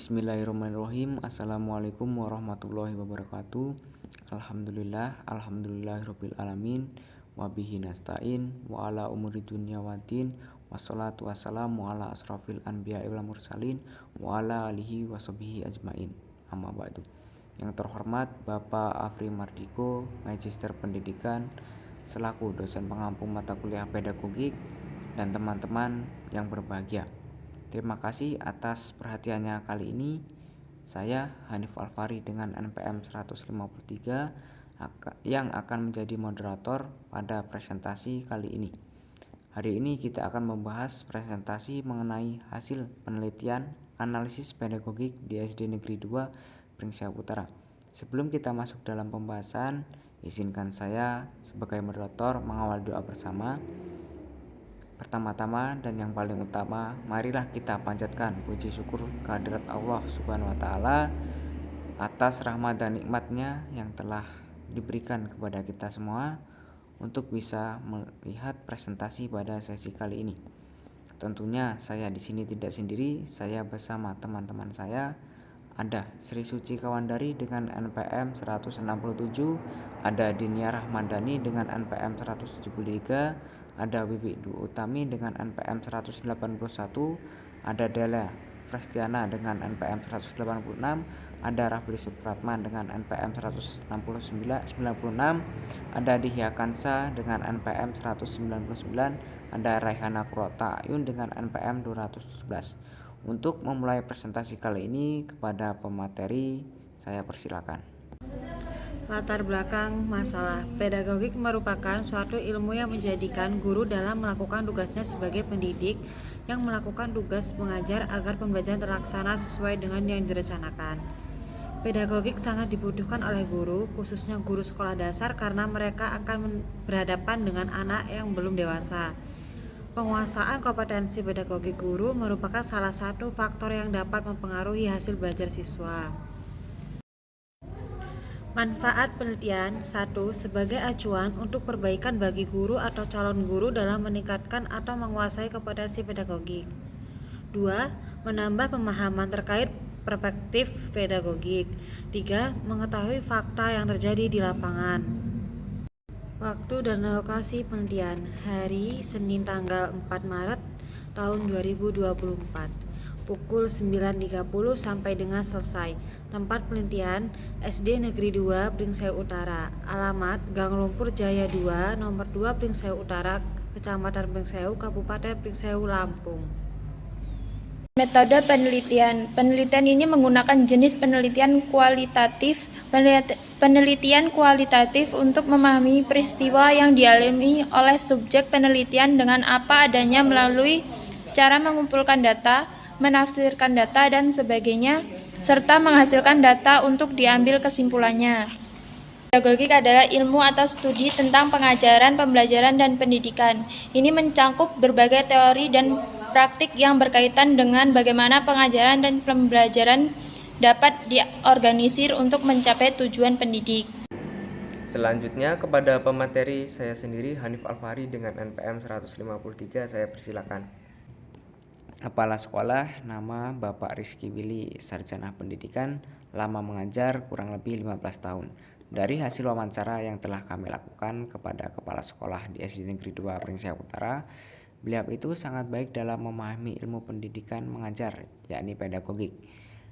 Bismillahirrahmanirrahim. Assalamualaikum warahmatullahi wabarakatuh. Alhamdulillahirabbil alamin. Wabihi nasta'in wa ala umuri dunya waddin. Wassalatu wassalamu ala asrafil anbiya'i wal mursalin wa ala alihi washabihi ajmain. Amma ba'du. Yang terhormat Bapak Afri Mardiko, Magister Pendidikan selaku dosen pengampu mata kuliah pedagogik, dan teman-teman yang berbahagia. Terima kasih atas perhatiannya kali ini. Saya Hanif Alfari dengan NPM 153 yang akan menjadi moderator pada presentasi kali ini. Hari ini kita akan membahas presentasi mengenai hasil penelitian analisis pedagogik di SD Negeri 2 Pringseu Utara. Sebelum kita masuk dalam pembahasan, izinkan saya sebagai moderator mengawal doa bersama. Pertama-tama dan yang paling utama, marilah kita panjatkan puji syukur kehadirat Allah Subhanahu wa Ta'ala atas rahmat dan nikmatnya yang telah diberikan kepada kita semua untuk bisa melihat presentasi pada sesi kali ini. Tentunya saya di sini tidak sendiri, saya bersama teman-teman saya. Ada Sri Suci Kawandari dengan NPM 167, ada Dinia Rahmadani dengan NPM 173, ada Wiwi Dwi Utami dengan NPM 181, ada Dela Prestiana dengan NPM 186, ada Rafli Supratman dengan NPM 196, ada Dihya Kansa dengan NPM 199, ada Raihana Kurota Ayun dengan NPM 217. Untuk memulai presentasi kali ini, kepada pemateri saya persilakan. Latar belakang masalah pedagogik merupakan suatu ilmu yang menjadikan guru dalam melakukan tugasnya sebagai pendidik yang melakukan tugas mengajar agar pembelajaran terlaksana sesuai dengan yang direncanakan. Pedagogik sangat dibutuhkan oleh guru, khususnya guru sekolah dasar, karena mereka akan berhadapan dengan anak yang belum dewasa. Penguasaan kompetensi pedagogik guru merupakan salah satu faktor yang dapat mempengaruhi hasil belajar siswa. Manfaat penelitian: 1. Sebagai acuan untuk perbaikan bagi guru atau calon guru dalam meningkatkan atau menguasai kompetensi pedagogik. 2. Menambah pemahaman terkait perspektif pedagogik. 3. Mengetahui fakta yang terjadi di lapangan. Waktu dan lokasi penelitian: hari Senin tanggal 4 Maret tahun 2024, pukul 9.30 sampai dengan selesai. Tempat penelitian SD Negeri 2 Pringseu Utara. Alamat Gang Lumpur Jaya 2, nomor 2 Pringseu Utara, Kecamatan Pringseu, Kabupaten Pringseu, Lampung. Metode penelitian. Penelitian ini menggunakan jenis penelitian kualitatif. Penelitian kualitatif untuk memahami peristiwa yang dialami oleh subjek penelitian dengan apa adanya melalui cara mengumpulkan data, menafsirkan data, dan sebagainya, serta menghasilkan data untuk diambil kesimpulannya. Pedagogik adalah ilmu atau studi tentang pengajaran, pembelajaran, dan pendidikan. Ini mencakup berbagai teori dan praktik yang berkaitan dengan bagaimana pengajaran dan pembelajaran dapat diorganisir untuk mencapai tujuan pendidik. Selanjutnya kepada pemateri saya sendiri, Hanif Alfari dengan NPM 153, saya persilakan. Kepala sekolah, nama Bapak Rizky Willy, sarjana pendidikan, lama mengajar kurang lebih 15 tahun. Dari hasil wawancara yang telah kami lakukan kepada kepala sekolah di SD Negeri 2 Pringseu Utara, beliau itu sangat baik dalam memahami ilmu pendidikan mengajar, yakni pedagogik.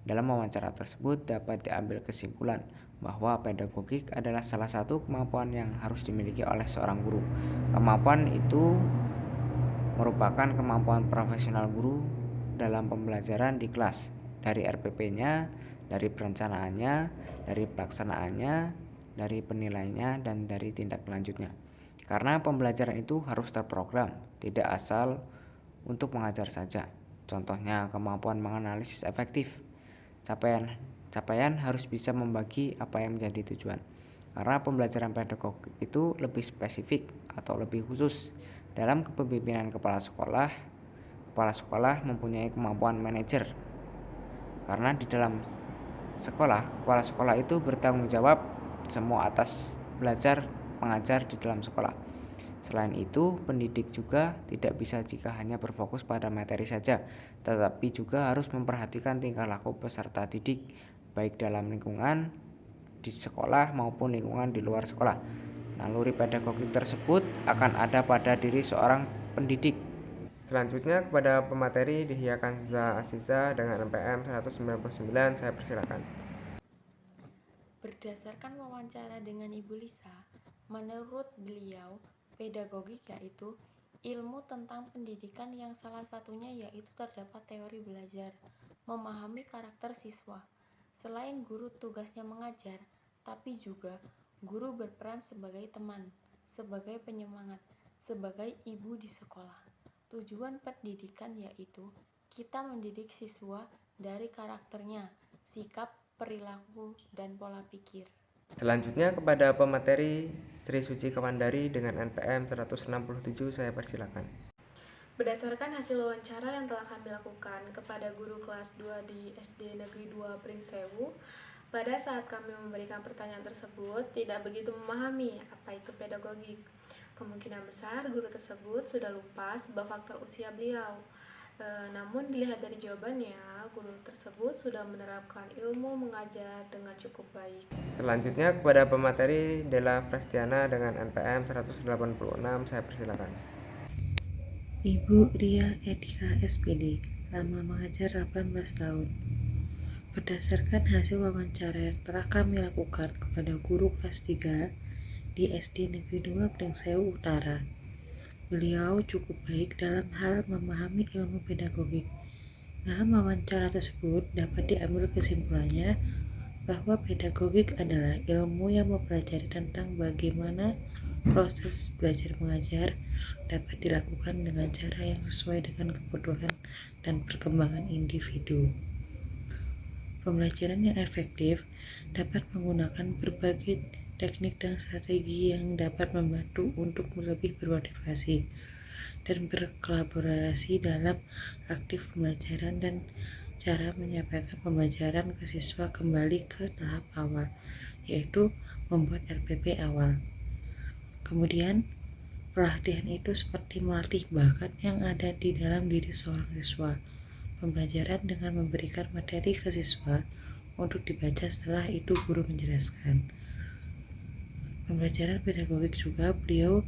Dalam wawancara tersebut dapat diambil kesimpulan bahwa pedagogik adalah salah satu kemampuan yang harus dimiliki oleh seorang guru. Kemampuan itu merupakan kemampuan profesional guru dalam pembelajaran di kelas, dari RPP-nya, dari perencanaannya, dari pelaksanaannya, dari penilaiannya, dan dari tindak lanjutnya. Karena pembelajaran itu harus terprogram, tidak asal untuk mengajar saja. Contohnya kemampuan menganalisis efektif. Capaian harus bisa membagi apa yang menjadi tujuan. Karena pembelajaran pedagogik itu lebih spesifik atau lebih khusus. Dalam kepemimpinan kepala sekolah mempunyai kemampuan manajer. Karena di dalam sekolah, kepala sekolah itu bertanggung jawab semua atas belajar mengajar di dalam sekolah. Selain itu, pendidik juga tidak bisa jika hanya berfokus pada materi saja, tetapi juga harus memperhatikan tingkah laku peserta didik, baik dalam lingkungan di sekolah maupun lingkungan di luar sekolah. Naluri pedagogik tersebut akan ada pada diri seorang pendidik. Selanjutnya kepada pemateri Dihya Kanza Aziza dengan NPM 199, saya persilakan. Berdasarkan wawancara dengan Ibu Lisa, menurut beliau, pedagogik yaitu ilmu tentang pendidikan yang salah satunya yaitu terdapat teori belajar, memahami karakter siswa. Selain guru tugasnya mengajar, tapi juga guru berperan sebagai teman, sebagai penyemangat, sebagai ibu di sekolah. Tujuan pendidikan yaitu kita mendidik siswa dari karakternya, sikap, perilaku, dan pola pikir. Selanjutnya kepada pemateri Sri Suci Kawandari dengan NPM 167, saya persilakan. Berdasarkan hasil wawancara yang telah kami lakukan kepada guru kelas 2 di SD Negeri 2 Pringsewu, pada saat kami memberikan pertanyaan tersebut tidak begitu memahami apa itu pedagogik. Kemungkinan besar guru tersebut sudah lupa sebab faktor usia beliau. Namun dilihat dari jawabannya, guru tersebut sudah menerapkan ilmu mengajar dengan cukup baik. Selanjutnya kepada pemateri Della Prestiana dengan NPM 186, saya persilakan. Ibu Ria Etika SPD, lama mengajar 18 tahun. Berdasarkan hasil wawancara yang telah kami lakukan kepada guru kelas 3 di SD Negeri 2 Pringsewu Utara, beliau cukup baik dalam hal memahami ilmu pedagogik. Dalam wawancara tersebut dapat diambil kesimpulannya bahwa pedagogik adalah ilmu yang mempelajari tentang bagaimana proses belajar mengajar dapat dilakukan dengan cara yang sesuai dengan kebutuhan dan perkembangan individu. Pembelajaran yang efektif dapat menggunakan berbagai teknik dan strategi yang dapat membantu untuk lebih bermotivasi dan berkolaborasi dalam aktif pembelajaran dan cara menyampaikan pembelajaran ke siswa kembali ke tahap awal, yaitu membuat RPP awal. Kemudian, pelatihan itu seperti melatih bakat yang ada di dalam diri seorang siswa. Pembelajaran dengan memberikan materi ke siswa untuk dibaca, setelah itu guru menjelaskan. Pembelajaran pedagogik juga beliau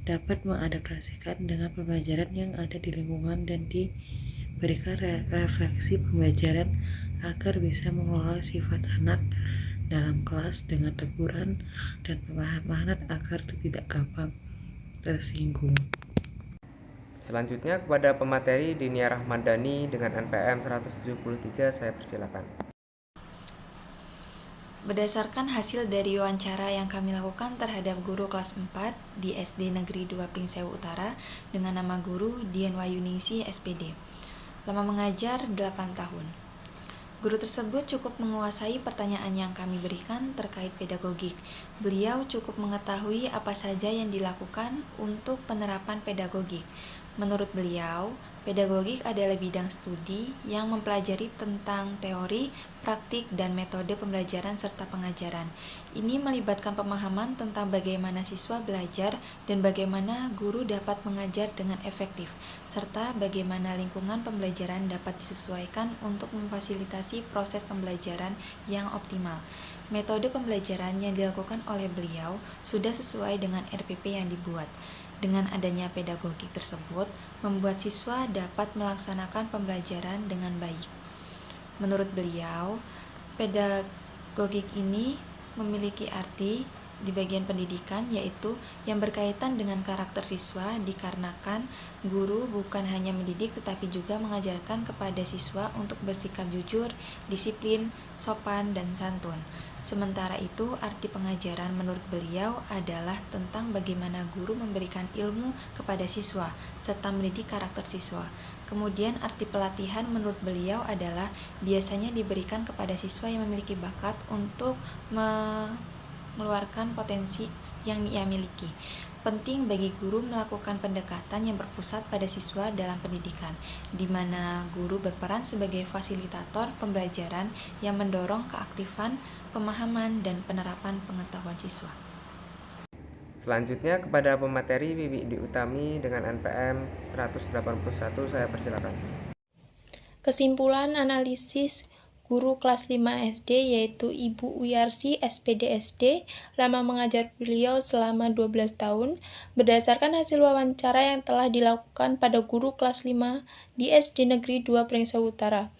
dapat mengadaptasikan dengan pembelajaran yang ada di lingkungan dan diberikan refleksi pembelajaran agar bisa mengelola sifat anak dalam kelas dengan teguran dan pemahaman agar tidak gampang tersinggung. Selanjutnya kepada pemateri Dinia Rahmadani dengan NPM 173, saya persilakan. Berdasarkan hasil dari wawancara yang kami lakukan terhadap guru kelas 4 di SD Negeri 2 Pringsewu Utara dengan nama guru Dian Wayuningsi SPD. Lama mengajar 8 tahun. Guru tersebut cukup menguasai pertanyaan yang kami berikan terkait pedagogik. Beliau cukup mengetahui apa saja yang dilakukan untuk penerapan pedagogik. Menurut beliau, pedagogik adalah bidang studi yang mempelajari tentang teori, praktik, dan metode pembelajaran serta pengajaran. Ini melibatkan pemahaman tentang bagaimana siswa belajar dan bagaimana guru dapat mengajar dengan efektif, serta bagaimana lingkungan pembelajaran dapat disesuaikan untuk memfasilitasi proses pembelajaran yang optimal. Metode pembelajaran yang dilakukan oleh beliau sudah sesuai dengan RPP yang dibuat. Dengan adanya pedagogik tersebut, membuat siswa dapat melaksanakan pembelajaran dengan baik. Menurut beliau, pedagogik ini memiliki arti di bagian pendidikan, yaitu yang berkaitan dengan karakter siswa, dikarenakan guru bukan hanya mendidik tetapi juga mengajarkan kepada siswa untuk bersikap jujur, disiplin, sopan, dan santun. Sementara itu, arti pengajaran menurut beliau adalah tentang bagaimana guru memberikan ilmu kepada siswa, serta mendidik karakter siswa. Kemudian arti pelatihan menurut beliau adalah biasanya diberikan kepada siswa yang memiliki bakat untuk mengeluarkan potensi yang ia miliki. Penting bagi guru melakukan pendekatan yang berpusat pada siswa dalam pendidikan, di mana guru berperan sebagai fasilitator pembelajaran yang mendorong keaktifan, pemahaman, dan penerapan pengetahuan siswa. Selanjutnya kepada pemateri Wiwi Indi Utami dengan NPM 181 saya persilakan. Kesimpulan analisis guru kelas 5 SD yaitu Ibu Wiyarsi SPD SD, lama mengajar beliau selama 12 tahun, berdasarkan hasil wawancara yang telah dilakukan pada guru kelas 5 di SD Negeri 2 Pringsewu Utara.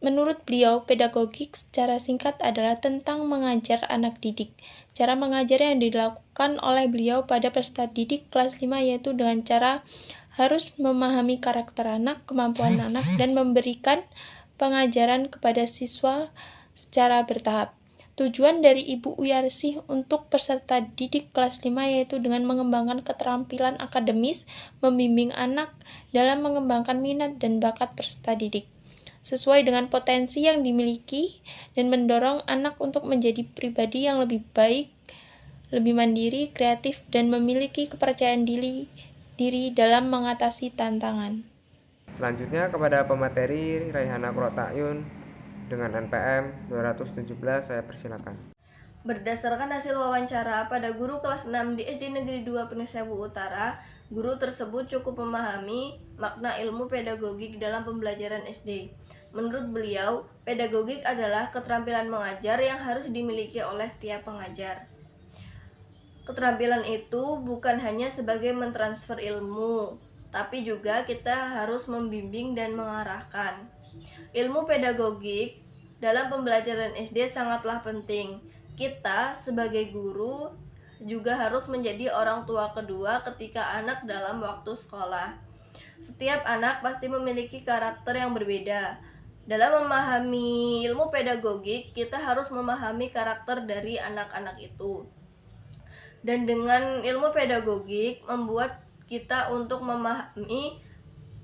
Menurut beliau, pedagogik secara singkat adalah tentang mengajar anak didik. Cara mengajar yang dilakukan oleh beliau pada peserta didik kelas 5 yaitu dengan cara harus memahami karakter anak, kemampuan anak, dan memberikan pengajaran kepada siswa secara bertahap. Tujuan dari Ibu Wiyarsi untuk peserta didik kelas 5 yaitu dengan mengembangkan keterampilan akademis, membimbing anak dalam mengembangkan minat dan bakat peserta didik sesuai dengan potensi yang dimiliki dan mendorong anak untuk menjadi pribadi yang lebih baik, lebih mandiri, kreatif, dan memiliki kepercayaan diri dalam mengatasi tantangan. Selanjutnya kepada pemateri Raihana Qurratakyun dengan NPM 217 saya persilakan. Berdasarkan hasil wawancara pada guru kelas 6 di SD Negeri 2 Pringsewu Utara, guru tersebut cukup memahami makna ilmu pedagogik dalam pembelajaran SD. Menurut beliau, pedagogik adalah keterampilan mengajar yang harus dimiliki oleh setiap pengajar. Keterampilan itu bukan hanya sebagai mentransfer ilmu, tapi juga kita harus membimbing dan mengarahkan. Ilmu pedagogik dalam pembelajaran SD sangatlah penting. Kita sebagai guru juga harus menjadi orang tua kedua ketika anak dalam waktu sekolah. Setiap anak pasti memiliki karakter yang berbeda. Dalam memahami ilmu pedagogik, kita harus memahami karakter dari anak-anak itu. Dan dengan ilmu pedagogik membuat kita untuk memahami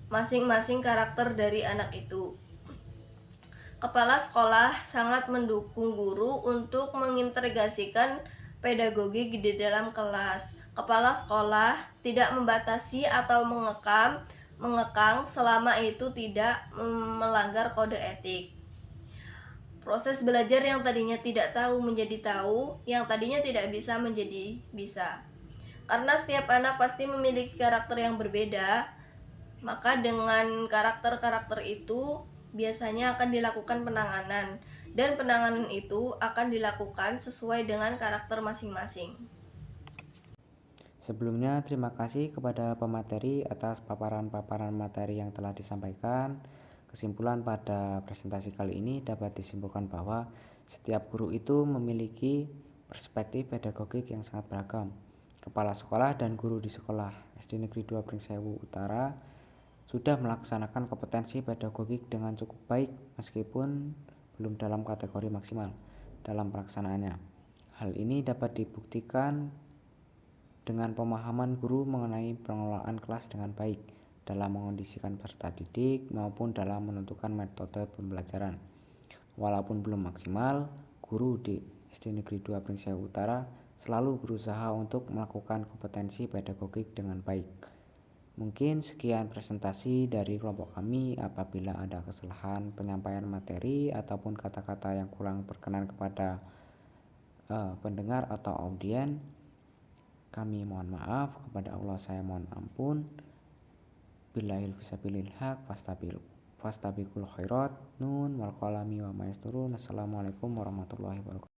masing-masing karakter dari anak itu. Kepala sekolah sangat mendukung guru untuk mengintegrasikan pedagogik di dalam kelas. Kepala sekolah tidak membatasi atau mengekang selama itu tidak melanggar kode etik. Proses belajar yang tadinya tidak tahu menjadi tahu, yang tadinya tidak bisa menjadi bisa. Karena setiap anak pasti memiliki karakter yang berbeda, maka dengan karakter-karakter itu biasanya akan dilakukan penanganan, dan penanganan itu akan dilakukan sesuai dengan karakter masing-masing. Sebelumnya, terima kasih kepada pemateri atas paparan-paparan materi yang telah disampaikan. Kesimpulan pada presentasi kali ini dapat disimpulkan bahwa setiap guru itu memiliki perspektif pedagogik yang sangat beragam. Kepala sekolah dan guru di sekolah SD Negeri 2 Pringsewu Utara sudah melaksanakan kompetensi pedagogik dengan cukup baik meskipun belum dalam kategori maksimal dalam pelaksanaannya. Hal ini dapat dibuktikan dengan pemahaman guru mengenai pengelolaan kelas dengan baik dalam mengondisikan peserta didik maupun dalam menentukan metode pembelajaran. Walaupun belum maksimal, guru di SD Negeri 2 Pringsewu Utara selalu berusaha untuk melakukan kompetensi pedagogik dengan baik. Mungkin sekian presentasi dari kelompok kami. Apabila ada kesalahan penyampaian materi ataupun kata-kata yang kurang berkenan kepada pendengar atau audien, kami mohon maaf. Kepada Allah saya mohon ampun. Billahil fisabilil haq fastabiqul khairat. Nun wal qalami wa ma yasturun. Assalamualaikum warahmatullahi wabarakatuh.